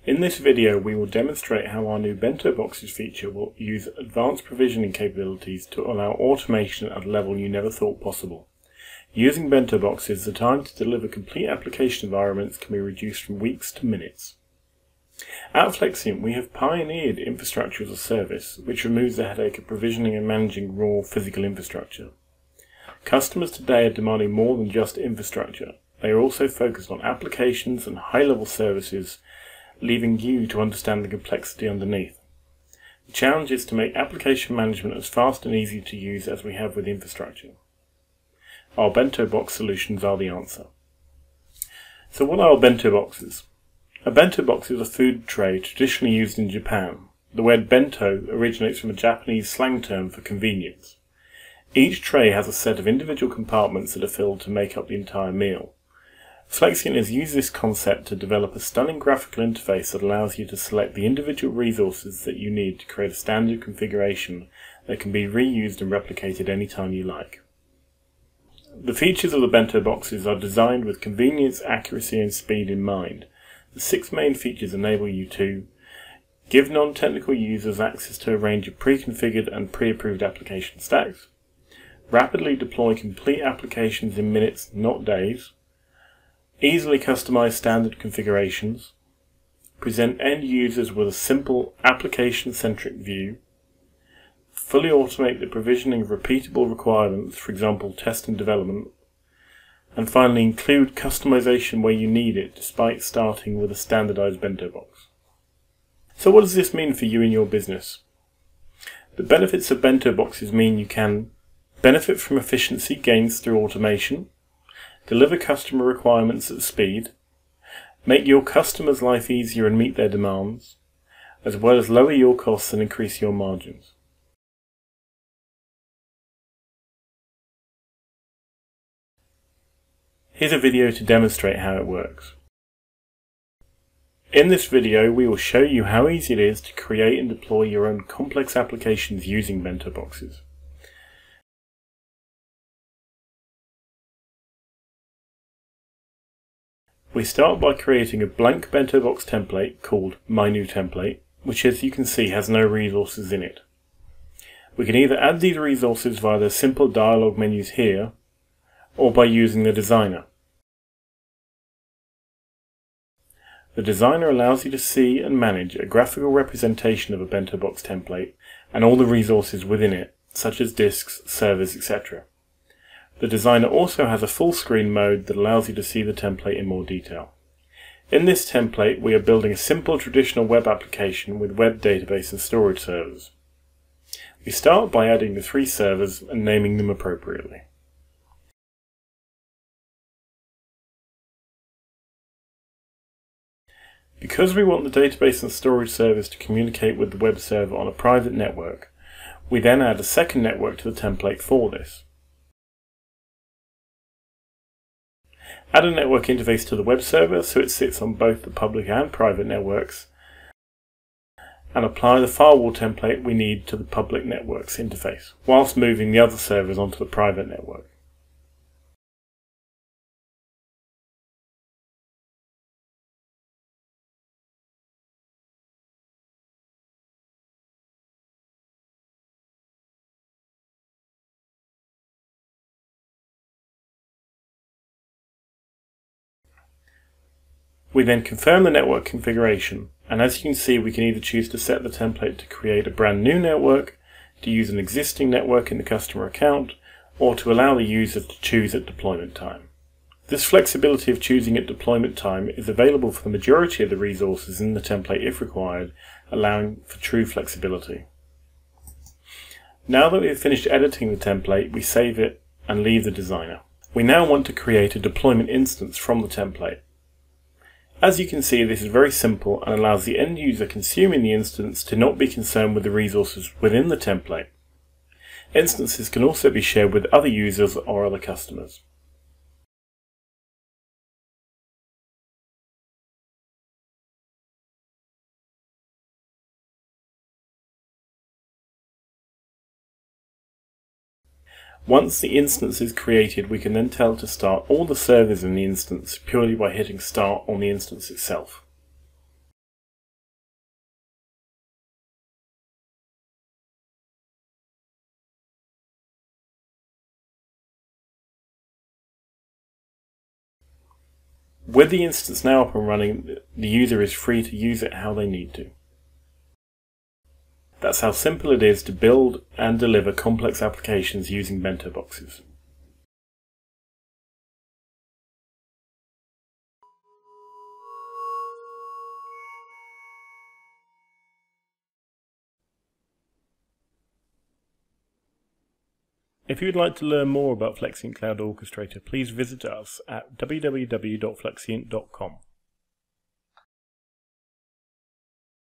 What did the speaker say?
In this video we will demonstrate how our new Bento Boxes feature will use advanced provisioning capabilities to allow automation at a level you never thought possible. Using Bento Boxes, the time to deliver complete application environments can be reduced from weeks to minutes. At Flexiant we have pioneered infrastructure as a service, which removes the headache of provisioning and managing raw physical infrastructure. Customers today are demanding more than just infrastructure. They are also focused on applications and high-level services, leaving you to understand the complexity underneath. The challenge is to make application management as fast and easy to use as we have with infrastructure. Our Bento Box solutions are the answer. So what are Bento Boxes? A Bento Box is a food tray traditionally used in Japan. The word bento originates from a Japanese slang term for convenience. Each tray has a set of individual compartments that are filled to make up the entire meal. Flexiant has used this concept to develop a stunning graphical interface that allows you to select the individual resources that you need to create a standard configuration that can be reused and replicated anytime you like. The features of the Bento Boxes are designed with convenience, accuracy and speed in mind. The 6 main features enable you to give non-technical users access to a range of pre-configured and pre-approved application stacks, rapidly deploy complete applications in minutes, not days, easily customize standard configurations, present end users with a simple application-centric view, fully automate the provisioning of repeatable requirements, for example test and development, and finally include customization where you need it despite starting with a standardized Bento Box. So what does this mean for you and your business? The benefits of Bento Boxes mean you can benefit from efficiency gains through automation, deliver customer requirements at speed, make your customers' life easier and meet their demands, as well as lower your costs and increase your margins. Here's a video to demonstrate how it works. In this video we will show you how easy it is to create and deploy your own complex applications using Bento Boxes. We start by creating a blank Bento Box template called My New Template, which as you can see has no resources in it. We can either add these resources via the simple dialog menus here, or by using the designer. The designer allows you to see and manage a graphical representation of a Bento Box template and all the resources within it, such as disks, servers, etc. The designer also has a full screen mode that allows you to see the template in more detail. In this template we are building a simple traditional web application with web database and storage servers. We start by adding the 3 servers and naming them appropriately. Because we want the database and storage servers to communicate with the web server on a private network, we then add a second network to the template for this. Add a network interface to the web server so it sits on both the public and private networks, and apply the firewall template we need to the public network's interface, whilst moving the other servers onto the private network. We then confirm the network configuration, and as you can see we can either choose to set the template to create a brand new network, to use an existing network in the customer account, or to allow the user to choose at deployment time. This flexibility of choosing at deployment time is available for the majority of the resources in the template if required, allowing for true flexibility. Now that we have finished editing the template, we save it and leave the designer. We now want to create a deployment instance from the template. As you can see, this is very simple and allows the end user consuming the instance to not be concerned with the resources within the template. Instances can also be shared with other users or other customers. Once the instance is created, we can then tell it to start all the servers in the instance purely by hitting start on the instance itself. With the instance now up and running, the user is free to use it how they need to. That's how simple it is to build and deliver complex applications using Bento Boxes. If you'd like to learn more about Flexient Cloud Orchestrator, please visit us at www.flexient.com.